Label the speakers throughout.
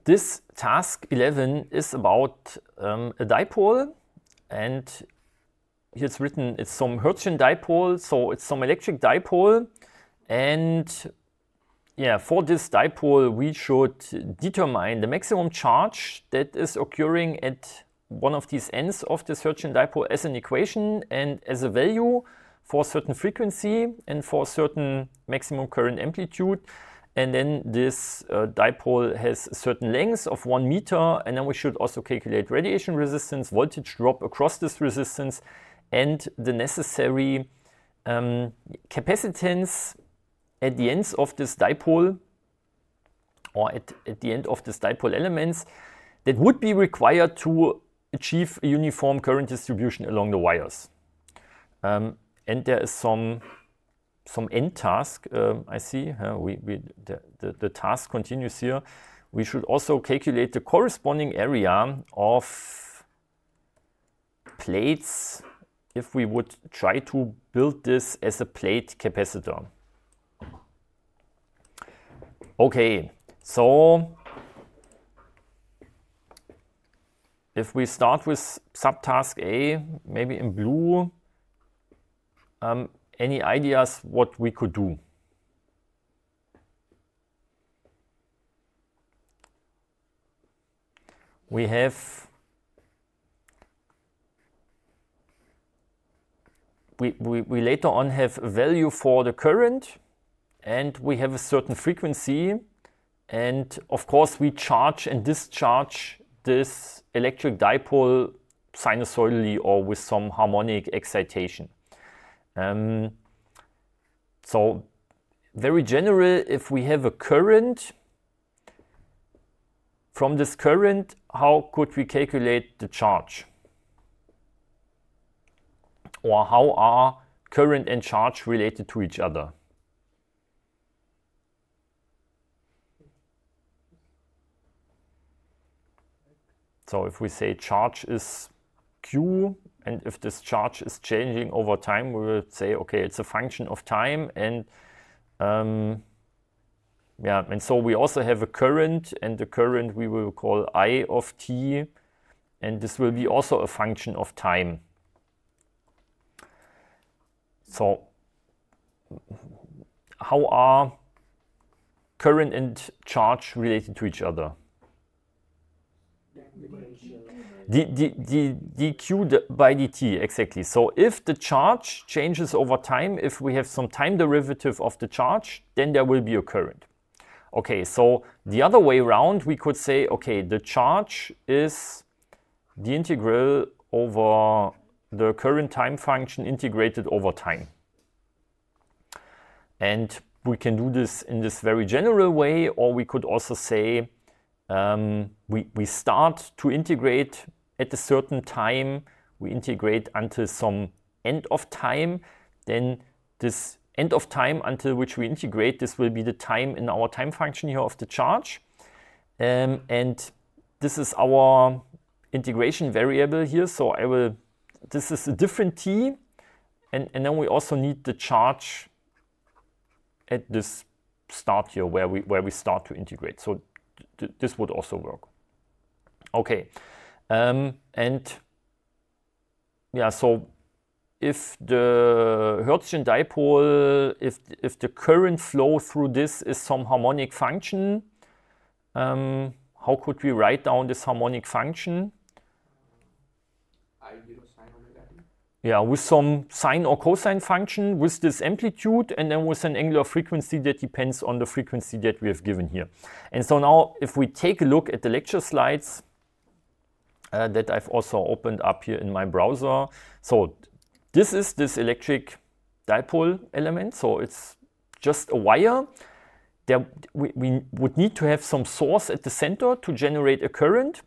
Speaker 1: this task 11 is about a dipole, and here it's written it's some Hertzian dipole, so it's some electric dipole, and yeah, for this dipole we should determine the maximum charge that is occurring at one of these ends of this Hertzian dipole as an equation and as a value for a certain frequency and for a certain maximum current amplitude. And then this dipole has a certain length of 1 meter, and then we should also calculate radiation resistance, voltage drop across this resistance, and the necessary capacitance at the ends of this dipole, or at the end of this dipole elements, that would be required to achieve a uniform current distribution along the wires. And there is some end task, I see. The task continues here. We should also calculate the corresponding area of plates if we would try to build this as a plate capacitor. Okay, so if we start with subtask A, maybe in blue, any ideas what we could do? We later on have a value for the current, and we have a certain frequency, and of course we charge and discharge this electric dipole sinusoidally or with some harmonic excitation. So very general, if we have a current, from this current, how could we calculate the charge? Or how are current and charge related to each other? So if we say charge is Q, and if this charge is changing over time, we will say, okay, it's a function of time. And yeah, and so we also have a current, and the current we will call I of t, and this will be also a function of time. So how are current and charge related to each other? dq by dt, exactly. So if the charge changes over time, if we have some time derivative of the charge, then there will be a current. Okay, so the other way around, we could say, okay, the charge is the integral over the current time function integrated over time. And we can do this in this very general way, or we could also say we start to integrate at a certain time, we integrate until some end of time, then this end of time until which we integrate, this will be the time in our time function here of the charge. And this is our integration variable here, so this is a different t, and then we also need the charge at this start here where we start to integrate. So this would also work. Okay, and yeah, so if the Hertzian dipole, if the current flow through this is some harmonic function, how could we write down this harmonic function? Yeah, with some sine or cosine function with this amplitude, and then with an angular frequency that depends on the frequency that we have given here. And so now if we take a look at the lecture slides that I've also opened up here in my browser. So this is this electric dipole element. So it's just a wire. We would need to have some source at the center to generate a current.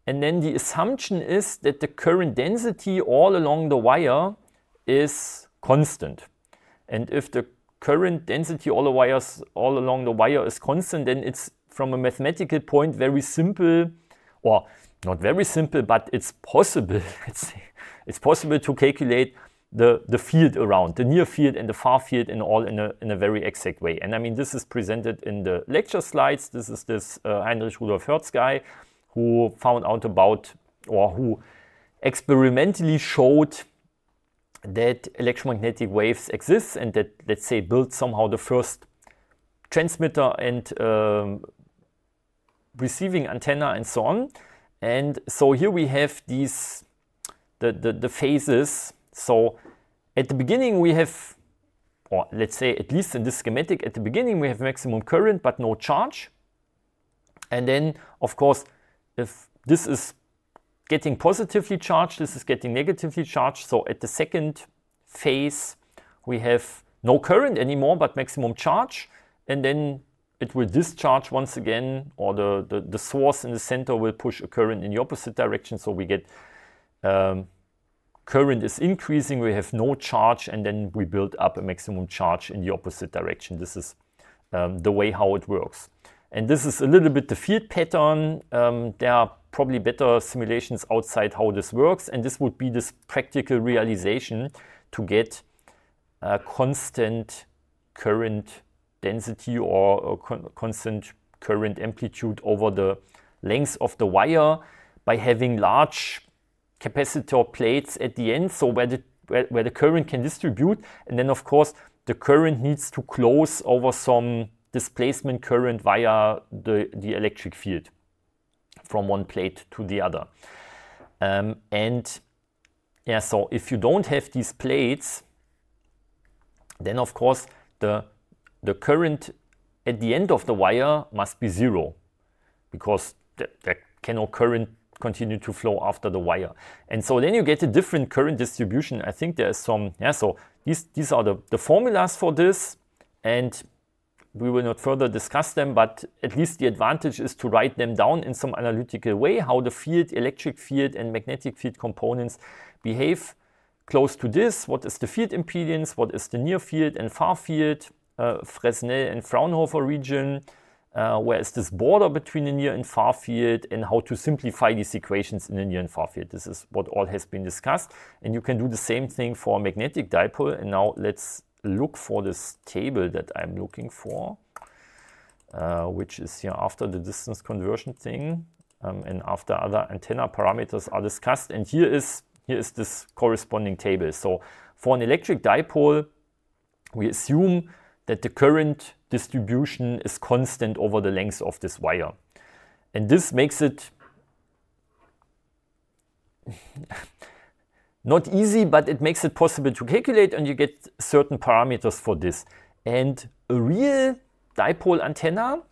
Speaker 1: And then the assumption is that the current density all along the wire is constant. And if the current density all along the wire is constant, then it's from a mathematical point very simple, or not very simple, but it's possible. It's possible to calculate the field around, the near field and the far field, and all in a very exact way. And I mean, this is presented in the lecture slides. This is this Heinrich Rudolf Hertz guy who found out about, or who experimentally showed that electromagnetic waves exist, and that, let's say, built somehow the first transmitter and receiving antenna and so on. And so here we have these, the phases. So at the beginning we have, or let's say at least in this schematic, at the beginning we have maximum current but no charge. And then, of course, if this is getting positively charged, this is getting negatively charged. So at the second phase we have no current anymore but maximum charge, and then it will discharge once again, or the source in the center will push a current in the opposite direction. So we get current is increasing, we have no charge, and then we build up a maximum charge in the opposite direction. This is the way how it works. And this is a little bit the field pattern. There are probably better simulations outside how this works, and this would be this practical realization to get a constant current density or constant current amplitude over the length of the wire by having large capacitor plates at the end, so where the current can distribute. And then, of course, the current needs to close over some displacement current via the electric field from one plate to the other. And yeah, so if you don't have these plates, then of course the current at the end of the wire must be zero, because there cannot current continue to flow after the wire. And so then you get a different current distribution. I think there is some, yeah, so these are the formulas for this, and we will not further discuss them, but at least the advantage is to write them down in some analytical way, how the field, electric field and magnetic field components behave close to this. What is the field impedance? What is the near field and far field? Fresnel and Fraunhofer region, where is this border between the near and far field, and how to simplify these equations in the near and far field. This is what all has been discussed, and you can do the same thing for a magnetic dipole. And now let's look for this table that I'm looking for, which is here after the distance conversion thing, and after other antenna parameters are discussed. And here is this corresponding table. So for an electric dipole, we assume that the current distribution is constant over the length of this wire. And this makes it not easy, but it makes it possible to calculate, and you get certain parameters for this. And a real dipole antenna,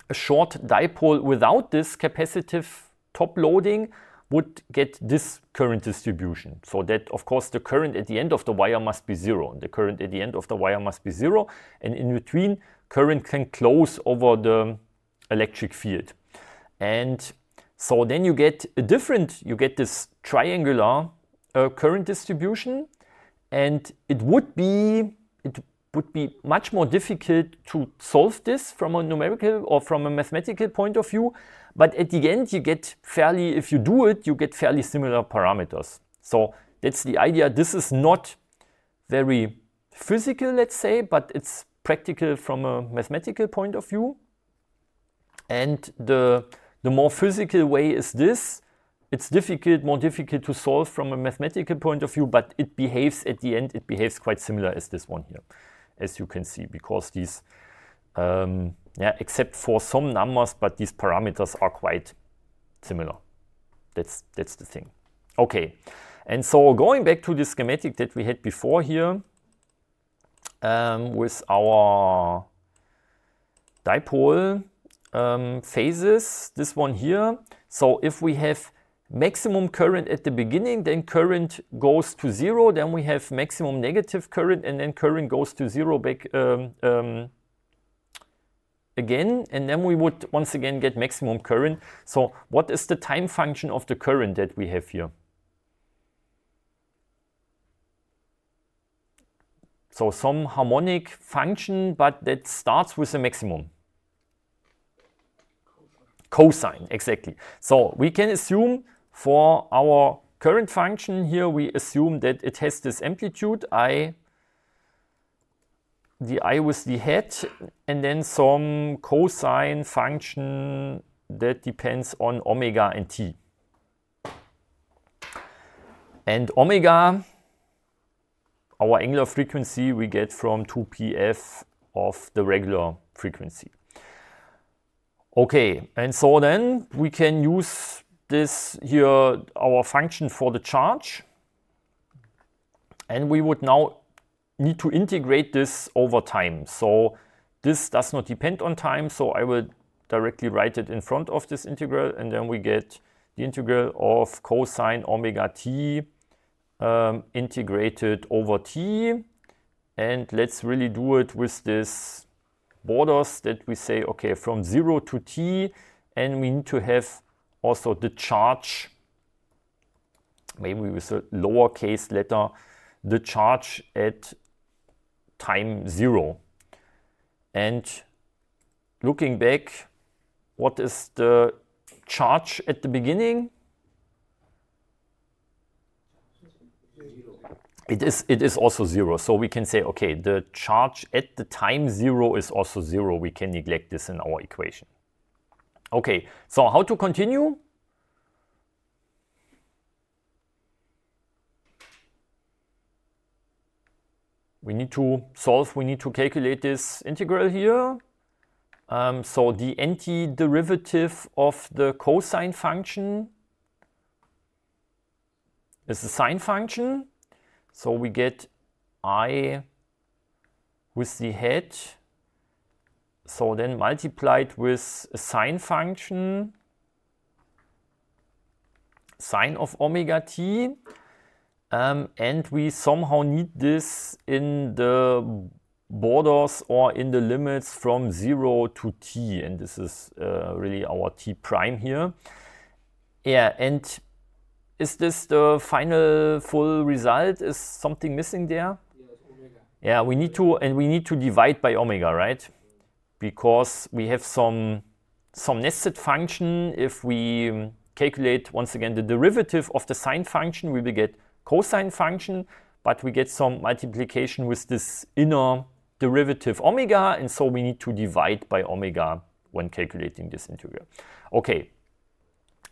Speaker 1: a short dipole without this capacitive top loading, would get this current distribution. So that, of course, the current at the end of the wire must be zero. The current at the end of the wire must be zero. And in between, current can close over the electric field. And so then you get this triangular current distribution. And it would be much more difficult to solve this from a numerical or from a mathematical point of view. But at the end, you get fairly, if you do it, you get fairly similar parameters. So that's the idea. This is not very physical, let's say, but it's practical from a mathematical point of view. And the more physical way is this. It's more difficult to solve from a mathematical point of view, but it behaves at the end, it behaves quite similar as this one here, as you can see, because these yeah, except for some numbers, but these parameters are quite similar. That's the thing. Okay, and so going back to the schematic that we had before here, with our dipole phases, this one here. So if we have maximum current at the beginning, then current goes to zero, then we have maximum negative current, and then current goes to zero back again, and then we would once again get maximum current. So what is the time function of the current that we have here? So some harmonic function, but that starts with a maximum. Cosine, exactly. So we can assume for our current function, here we assume that it has this amplitude I, the I with the head, and then some cosine function that depends on omega and t. And omega, our angular frequency, we get from 2pf of the regular frequency. Okay, and so then we can use this here, our function for the charge. And we would now need to integrate this over time. So this does not depend on time, so I will directly write it in front of this integral, and then we get the integral of cosine omega t integrated over t. And let's really do it with this borders that we say, okay, from 0 to t, and we need to have also the charge, maybe with a lowercase letter, the charge at time 0. And looking back, what is the charge at the beginning? It is also 0. So we can say, okay, the charge at the time 0 is also 0. We can neglect this in our equation. Okay, so how to continue? We need to solve, we need to calculate this integral here. So the antiderivative of the cosine function is the sine function. So we get I with the head, so then multiplied with a sine function, sine of omega t, and we somehow need this in the borders or in the limits from 0 to t, and this is really our t prime here. Yeah, and is this the final full result? Is something missing there?
Speaker 2: Yes, omega.
Speaker 1: Yeah, we need to divide by omega, right? Because we have some nested function. If we calculate once again the derivative of the sine function, we will get cosine function, but we get some multiplication with this inner derivative omega, and so we need to divide by omega when calculating this integral. Okay,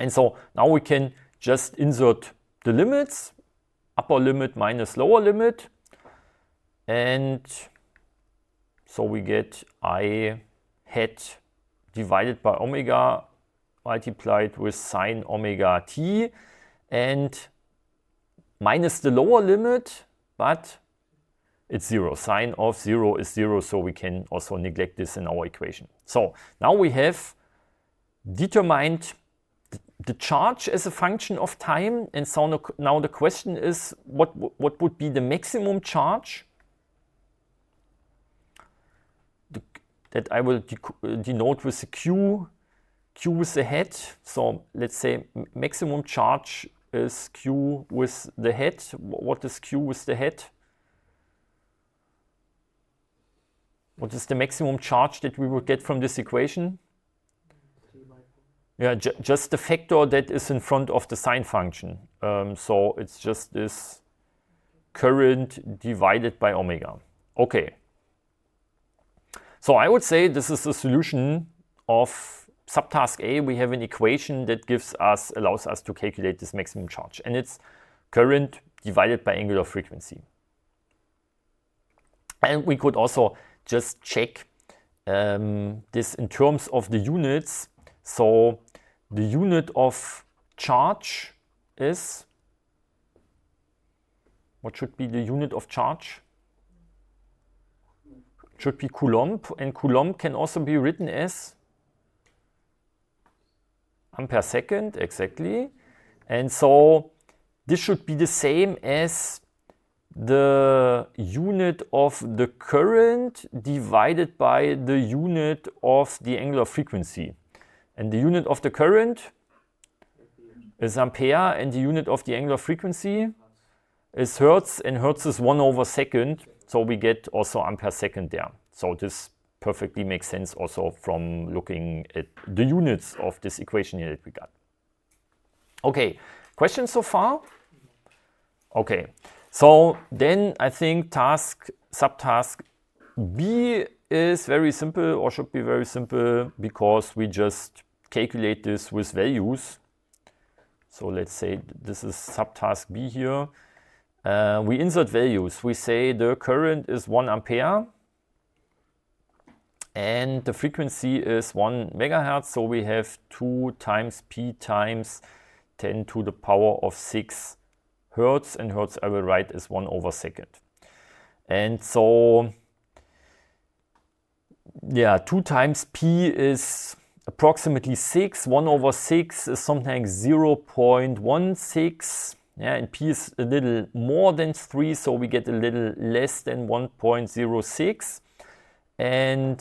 Speaker 1: and so now we can just insert the limits, upper limit minus lower limit, and so we get I hat divided by omega multiplied with sine omega t, and minus the lower limit, but it's 0. Sine of 0 is 0, so we can also neglect this in our equation. So now we have determined the charge as a function of time, and so now the question is, what would be the maximum charge that I will denote with a q with the head. So let's say maximum charge is q with the head. What is q with the head? What is the maximum charge that we would get from this equation? Yeah, just the factor that is in front of the sine function. So it's just this current divided by omega. Okay. So I would say this is the solution of subtask A. We have an equation that allows us to calculate this maximum charge. And it's current divided by angular frequency. And we could also just check this in terms of the units. So the unit of charge is, what should be the unit of charge? It should be Coulomb, and Coulomb can also be written as ampere second, exactly. And so this should be the same as the unit of the current divided by the unit of the angular frequency. And the unit of the current is ampere, and the unit of the angular frequency is hertz, and hertz is 1/2. So we get also ampere second there. So this perfectly makes sense also from looking at the units of this equation here that we got. Okay, questions so far? Okay, so then I think subtask B is very simple, or should be very simple, because we just calculate this with values. So let's say this is subtask B here. We insert values. We say the current is 1 ampere and the frequency is 1 megahertz. So we have 2 times P times 10 to the power of 6 hertz, and hertz I will write as 1/second. And so, yeah, 2 times P is approximately 6. 1/6 is something like 0.16. Yeah, and P is a little more than 3, so we get a little less than 1.06. And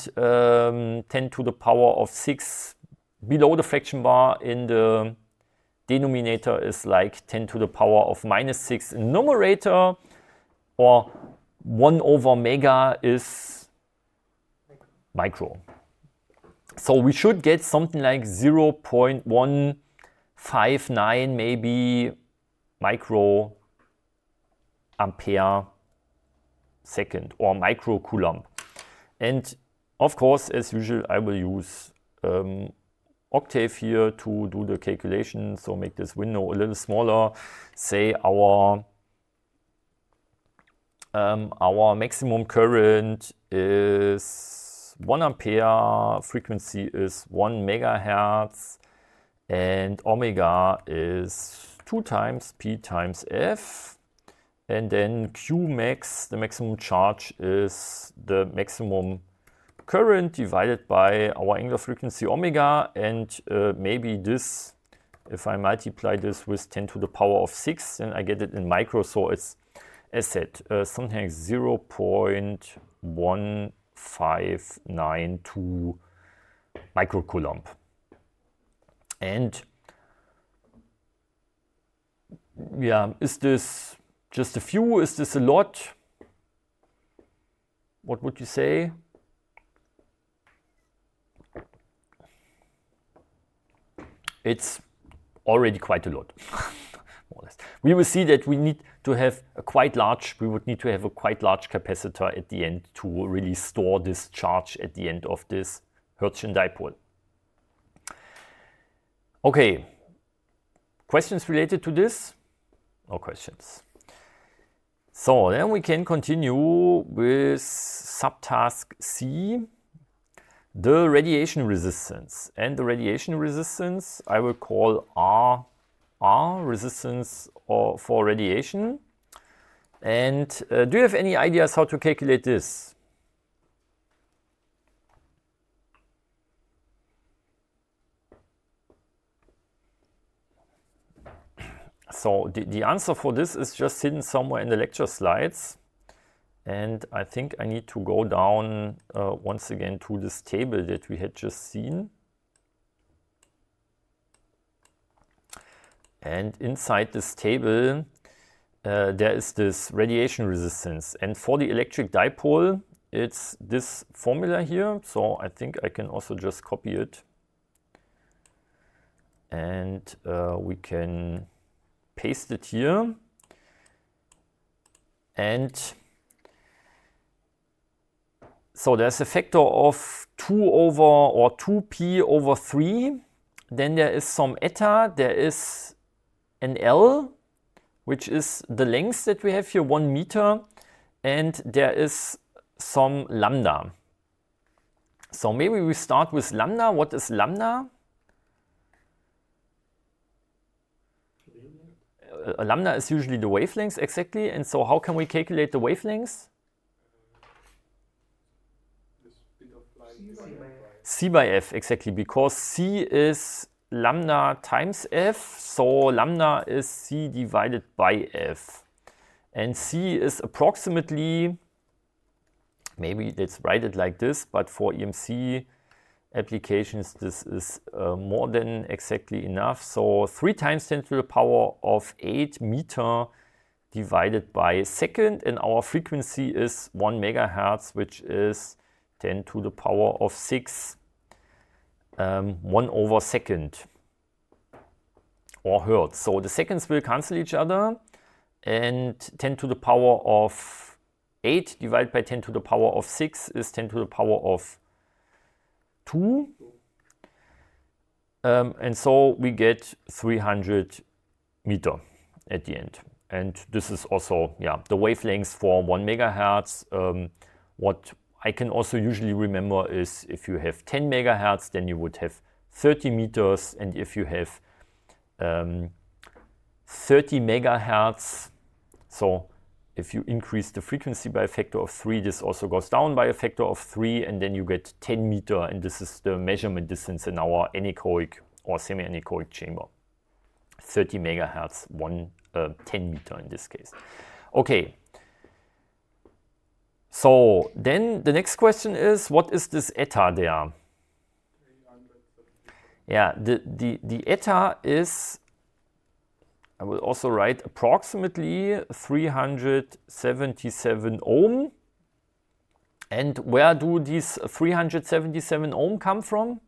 Speaker 1: 10 to the power of 6 below the fraction bar in the denominator is like 10 to the power of -6 in numerator, or 1/mega is micro. So we should get something like 0.159 maybe micro ampere second, or micro coulomb. And of course, as usual, I will use Octave here to do the calculation. So make this window a little smaller. Say our maximum current is 1 ampere, frequency is 1 megahertz, and omega is 2 times P times F. And then Q max, the maximum charge, is the maximum current divided by our angular frequency omega. And maybe this, if I multiply this with 10 to the power of 6, then I get it in micro. So it's, as said, something like 0.1592 microcoulomb. And yeah, is this just a few? Is this a lot? What would you say? It's already quite a lot. More or less. We will see that we need to have a quite large capacitor at the end to really store this charge at the end of this Hertzian dipole. Okay, questions related to this? No questions. So then we can continue with subtask C, the radiation resistance. And the radiation resistance I will call R, resistance for radiation. And do you have any ideas how to calculate this? So the answer for this is just hidden somewhere in the lecture slides. And I think I need to go down once again to this table that we had just seen. And inside this table, there is this radiation resistance. And for the electric dipole, it's this formula here. So I think I can also just copy it. And we can paste it here. And so there's a factor of 2P over 3. Then there is some eta. There is an L, which is the length that we have here, 1 meter. And there is some lambda. So maybe we start with lambda. What is lambda? Lambda is usually the wavelengths, exactly. And so how can we calculate the wavelengths? C by F, exactly, because C is lambda times F, so lambda is C divided by F. And C is approximately, maybe let's write it like this, but for EMC applications this is more than exactly enough. So 3 times 10 to the power of 8 meter divided by second, and our frequency is 1 megahertz, which is 10 to the power of 6, 1/second, or hertz. So the seconds will cancel each other, and 10 to the power of 8 divided by 10 to the power of 6 is 10 to the power of 2. And so we get 300 meter at the end. And this is also, yeah, the wavelengths for 1 megahertz. What I can also usually remember is if you have 10 megahertz, then you would have 30 meters. And if you have 30 megahertz, so if you increase the frequency by a factor of 3, this also goes down by a factor of 3, and then you get 10 meter, and this is the measurement distance in our anechoic or semi-anechoic chamber. 30 megahertz, 10 meter in this case. Okay. So then the next question is, what is this eta there? Yeah, the eta is, I will also write approximately 377 ohm. And where do these 377 ohm come from?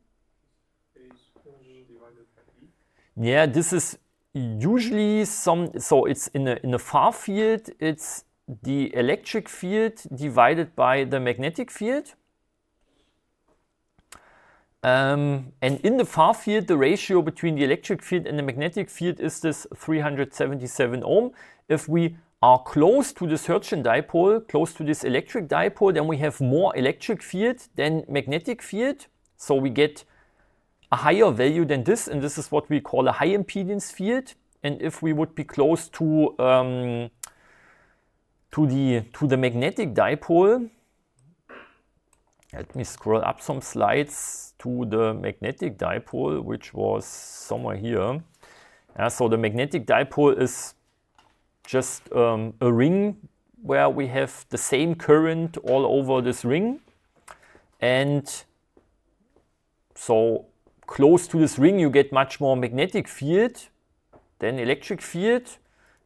Speaker 1: Yeah, this is usually so it's in a far field, it's the electric field divided by the magnetic field. And in the far field, the ratio between the electric field and the magnetic field is this 377 ohm. If we are close to this Hertzian dipole, close to this electric dipole, then we have more electric field than magnetic field. So we get a higher value than this, and this is what we call a high impedance field. And if we would be close to the magnetic dipole, let me scroll up some slides to the magnetic dipole, which was somewhere here. So the magnetic dipole is just a ring where we have the same current all over this ring. And so close to this ring, you get much more magnetic field than electric field.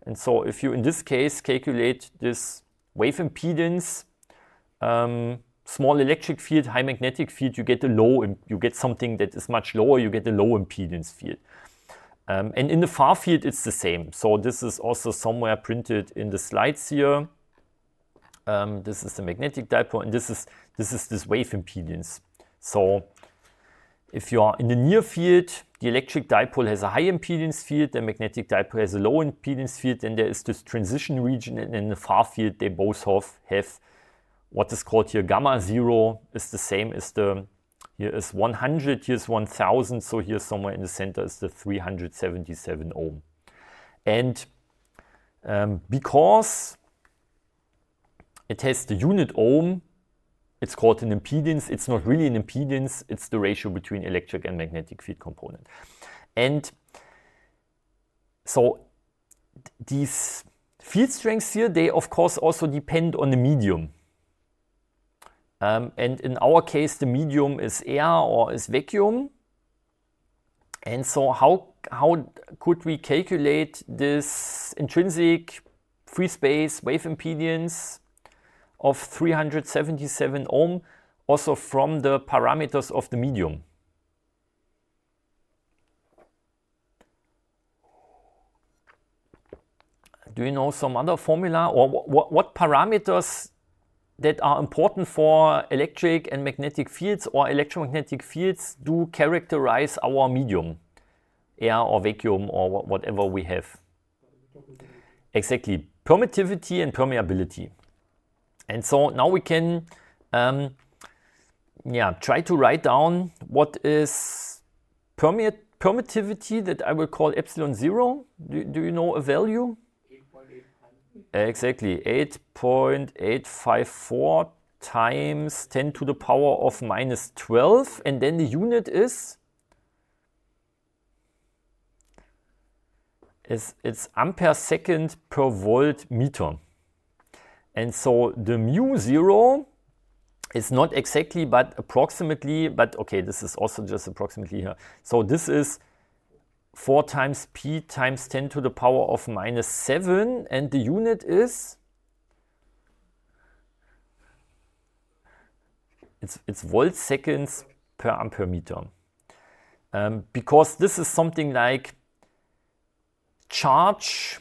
Speaker 1: And so if you, in this case, calculate this wave impedance, small electric field, high magnetic field, you get you get something that is much lower, you get a low impedance field. And in the far field, it's the same. So this is also somewhere printed in the slides here. This is the magnetic dipole, and this is this wave impedance. So if you are in the near field, the electric dipole has a high impedance field, the magnetic dipole has a low impedance field, then there is this transition region, and in the far field, they both have what is called here gamma 0 is the same as here is 100, here's 1000, so here somewhere in the center is the 377 ohm. And because it has the unit ohm, it's called an impedance. It's not really an impedance, it's the ratio between electric and magnetic field component. And so these field strengths here, they of course also depend on the medium. And in our case, the medium is air or is vacuum. And so how could we calculate this intrinsic free space wave impedance of 377 ohm also from the parameters of the medium? Do you know some other formula, or what parameters that are important for electric and magnetic fields or electromagnetic fields do characterize our medium, air or vacuum or whatever we have? Exactly, permittivity and permeability. And so now we can try to write down what is permittivity, that I will call epsilon 0. Do you know a value? 8.85. Exactly, 8.854 times 10 to the power of minus 12. And then the unit is? It's ampere second per volt meter. And so the mu 0 is not exactly, but approximately, but okay, this is also just approximately here. So this is 4 times p times 10 to the power of minus 7, and the unit is? It's volt seconds per ampere meter. Because this is something like charge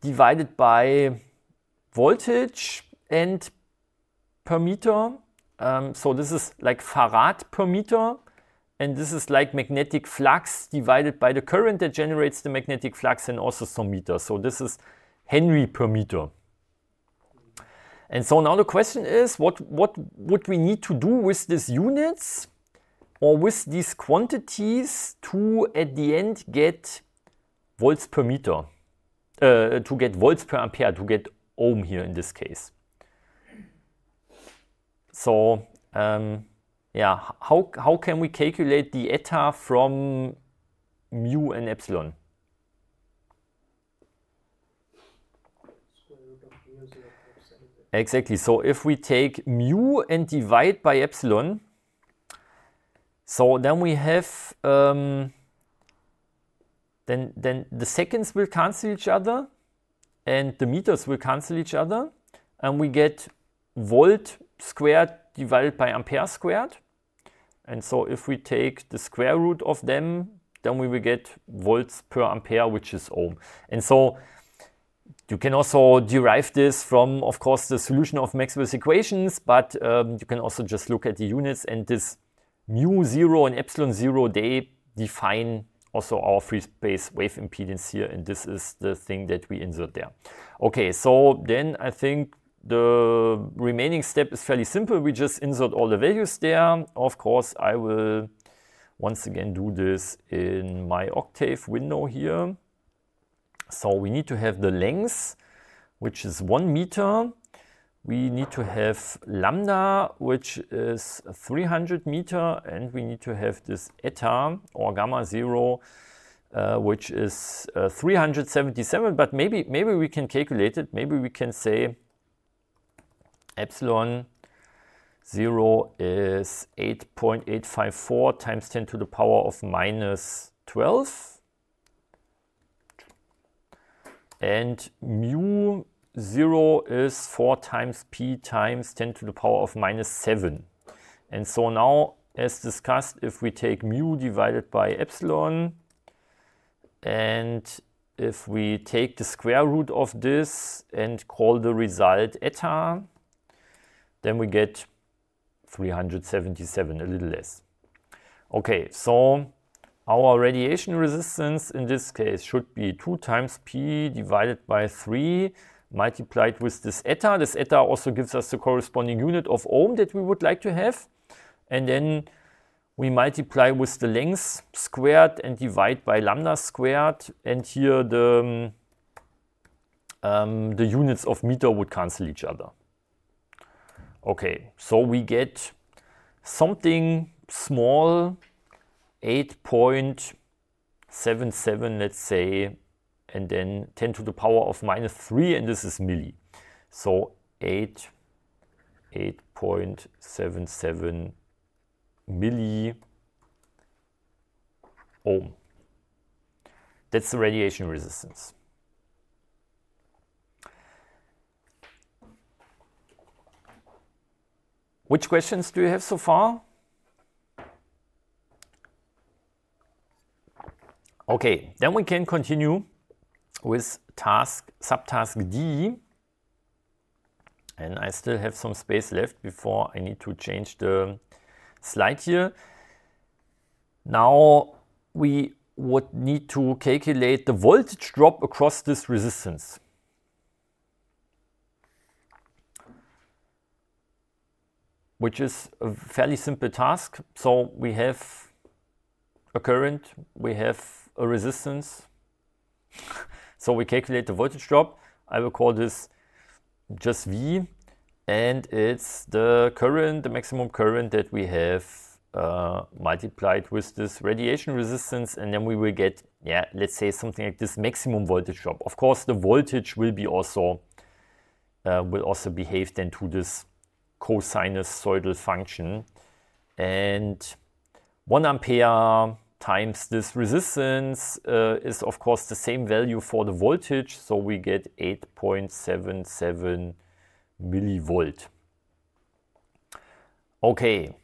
Speaker 1: divided by voltage and per meter. So this is like farad per meter, and this is like magnetic flux divided by the current that generates the magnetic flux, and also some meter. So this is Henry per meter. And so now the question is, what would we need to do with these units or with these quantities to at the end get volts per meter, to get volts per ampere, to get ohm here in this case. So yeah, how can we calculate the eta from mu and epsilon? Exactly. So if we take mu and divide by epsilon, so then we have then the seconds will cancel each other and the meters will cancel each other, and we get volt squared divided by ampere squared. And so if we take the square root of them, then we will get volts per ampere, which is ohm. And so you can also derive this from, of course, the solution of Maxwell's equations, but you can also just look at the units, and this mu 0 and epsilon 0, they define also our free space wave impedance here, and this is the thing that we insert there. Okay, so then I think the remaining step is fairly simple. We just insert all the values there. Of course, I will once again do this in my Octave window here. So we need to have the length, which is 1 meter. We need to have lambda, which is 300 meter, and we need to have this eta or gamma 0, which is 377. But maybe we can calculate it. Maybe we can say epsilon 0 is 8.854 times 10 to the power of minus 12. And mu 0 is 4 times p times 10 to the power of minus 7. And so now, as discussed, if we take mu divided by epsilon, and if we take the square root of this and call the result eta, then we get 377, a little less. Okay, so our radiation resistance in this case should be 2 times p divided by 3 multiplied with this eta. This eta also gives us the corresponding unit of ohm that we would like to have. And then we multiply with the length squared and divide by lambda squared. And here the units of meter would cancel each other. Okay, so we get something small, 8.77, let's say, and then 10 to the power of minus 3, and this is milli. So 8.77 milli ohm. That's the radiation resistance. Which questions do you have so far? Okay, then we can continue with subtask D. And I still have some space left before I need to change the slide here. Now we would need to calculate the voltage drop across this resistance. Which is a fairly simple task. So we have a current, we have a resistance. So we calculate the voltage drop. I will call this just V, and it's the current, the maximum current that we have multiplied with this radiation resistance, and then we will get, yeah, let's say something like this maximum voltage drop. Of course, the voltage will be also behave then to this cosinusoidal function, and 1 ampere times this resistance is of course the same value for the voltage, so we get 8.77 millivolt. Okay,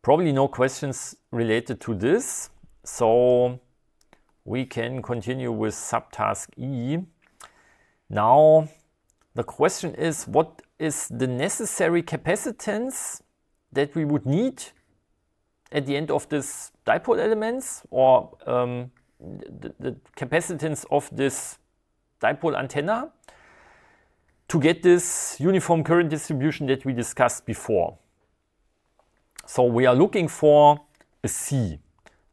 Speaker 1: probably no questions related to this, so we can continue with subtask E. Now, the question is, what is the necessary capacitance that we would need at the end of this dipole elements, or the capacitance of this dipole antenna to get this uniform current distribution that we discussed before. So we are looking for a C.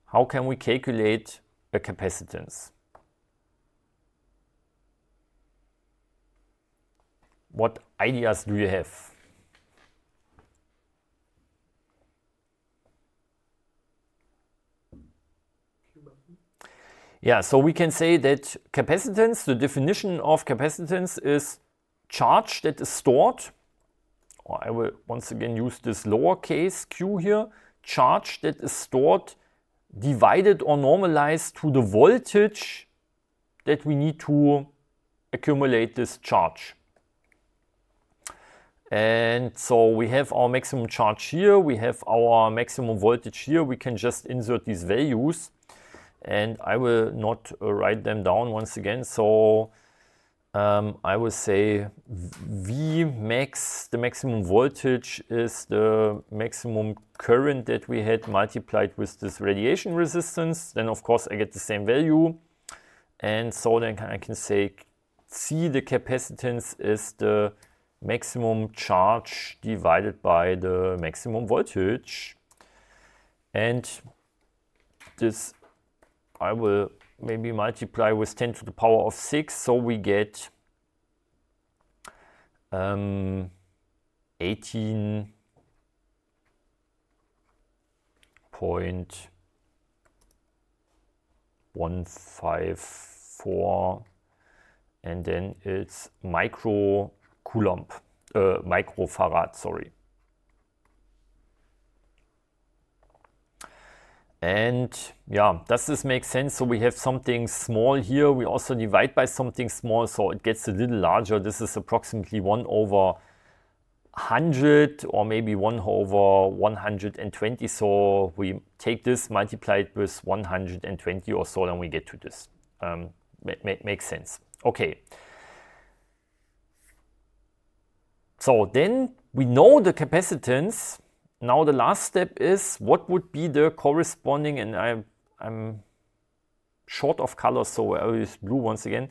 Speaker 1: How can we calculate a capacitance? What ideas do you have? Yeah, so we can say that capacitance, the definition of capacitance is charge that is stored, or I will once again use this lowercase q here, charge that is stored divided or normalized to the voltage that we need to accumulate this charge. And so we have our maximum charge here, we have our maximum voltage here, we can just insert these values. And I will not write them down once again. So I will say V max, the maximum voltage, is the maximum current that we had multiplied with this radiation resistance. Then of course I get the same value. And so then I can say C, the capacitance, is the maximum charge divided by the maximum voltage. And this I will maybe multiply with 10 to the power of 6, so we get 18.154, and then it's microfarad, sorry. And yeah, does this make sense? So we have something small here. We also divide by something small, so it gets a little larger. This is approximately 1 over 100 or maybe 1 over 120. So we take this, multiply it with 120 or so, then we get to this. Makes sense. Okay. So then we know the capacitance. Now the last step is, what would be the corresponding, and I'm short of colors, so I will use blue once again.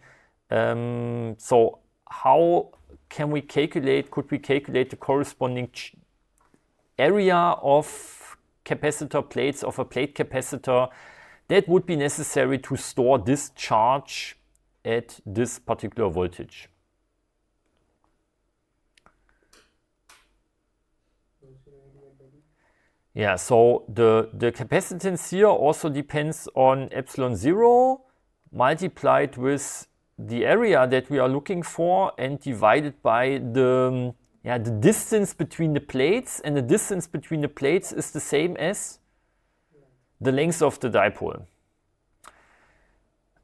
Speaker 1: So how can we calculate, could we calculate the corresponding area of capacitor plates, of a plate capacitor that would be necessary to store this charge at this particular voltage? Yeah, so the capacitance here also depends on epsilon 0 multiplied with the area that we are looking for and divided by the distance between the plates, and the distance between the plates is the same as the length of the dipole.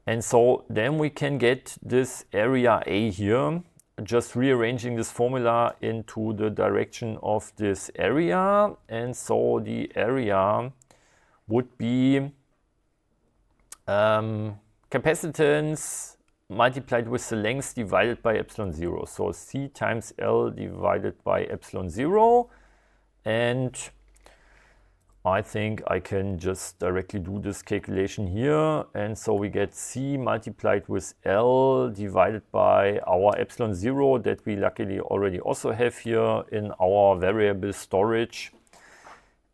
Speaker 1: And so then we can get this area A here, just rearranging this formula into the direction of this area. And so the area would be capacitance multiplied with the length divided by epsilon 0. So C times L divided by epsilon 0. And I think I can just directly do this calculation here. And so we get C multiplied with L divided by our epsilon 0 that we luckily already also have here in our variable storage.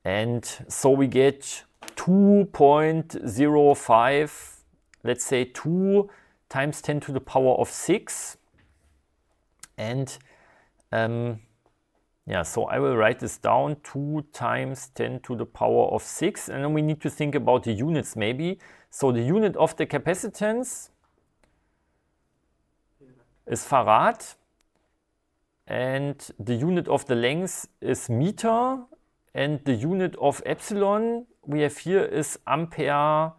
Speaker 1: And so we get 2.05, let's say 2 times 10 to the power of 6. And yeah, so I will write this down, 2 times 10 to the power of 6, and then we need to think about the units maybe. So the unit of the capacitance is farad, and the unit of the length is meter, and the unit of epsilon we have here is ampere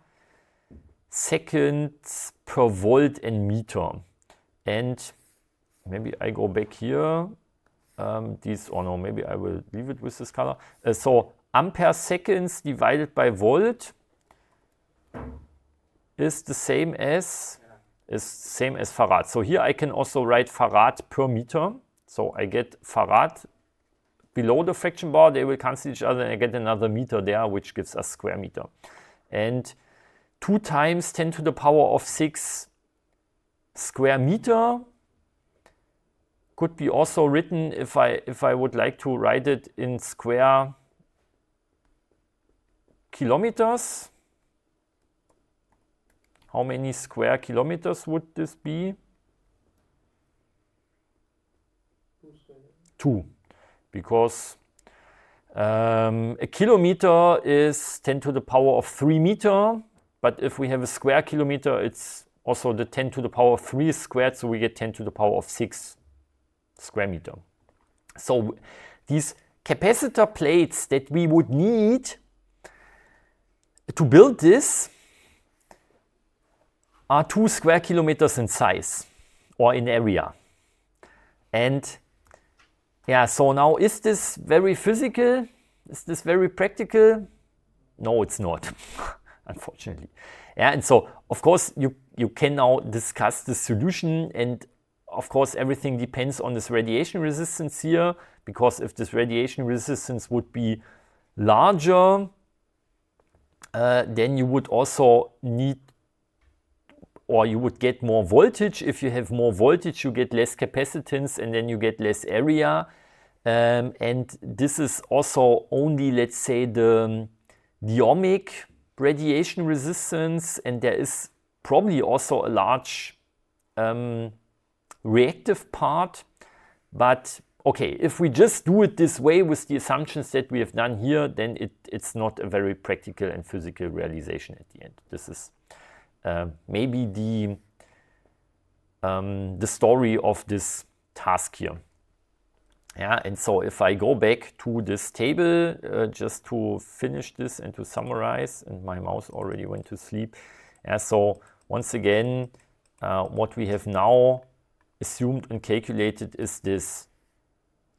Speaker 1: seconds per volt and meter. And maybe I go back here. Maybe I will leave it with this color. So ampere seconds divided by volt is the same as is same as farad. So here I can also write farad per meter. So I get farad below the fraction bar, they will cancel each other, and I get another meter there, which gives us square meter. And 2 times 10 to the power of 6 square meter could be also written, if I would like to write it in square kilometers. How many square kilometers would this be? 2, because a kilometer is 10 to the power of 3 meter, but if we have a square kilometer, it's also the 10 to the power of 3 squared, so we get 10 to the power of 6 square meter. So these capacitor plates that we would need to build this are 2 square kilometers in size or in area. And yeah, so now is this very physical? Is this very practical? No, it's not, unfortunately. Yeah, and so of course you can now discuss the solution, and of course everything depends on this radiation resistance here, because if this radiation resistance would be larger, then you would also need, or you would get more voltage. If you have more voltage, you get less capacitance, and then you get less area. And this is also only, let's say, the ohmic radiation resistance, and there is probably also a large reactive part. But okay, if we just do it this way with the assumptions that we have done here, then it's not a very practical and physical realization at the end. This is maybe the story of this task here. Yeah, and so if I go back to this table, just to finish this and to summarize, and my mouse already went to sleep. Yeah, so once again, what we have now assumed and calculated is this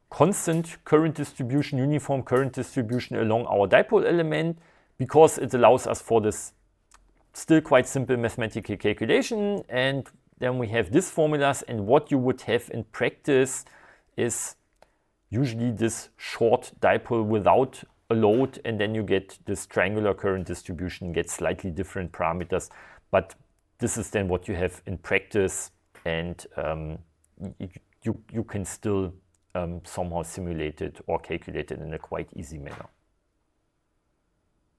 Speaker 1: constant current distribution, uniform current distribution along our dipole element, because it allows us for this still quite simple mathematical calculation. And then we have these formulas, and what you would have in practice is usually this short dipole without a load, and then you get this triangular current distribution, get slightly different parameters, but this is then what you have in practice, and you can still somehow simulate it or calculate it in a quite easy manner.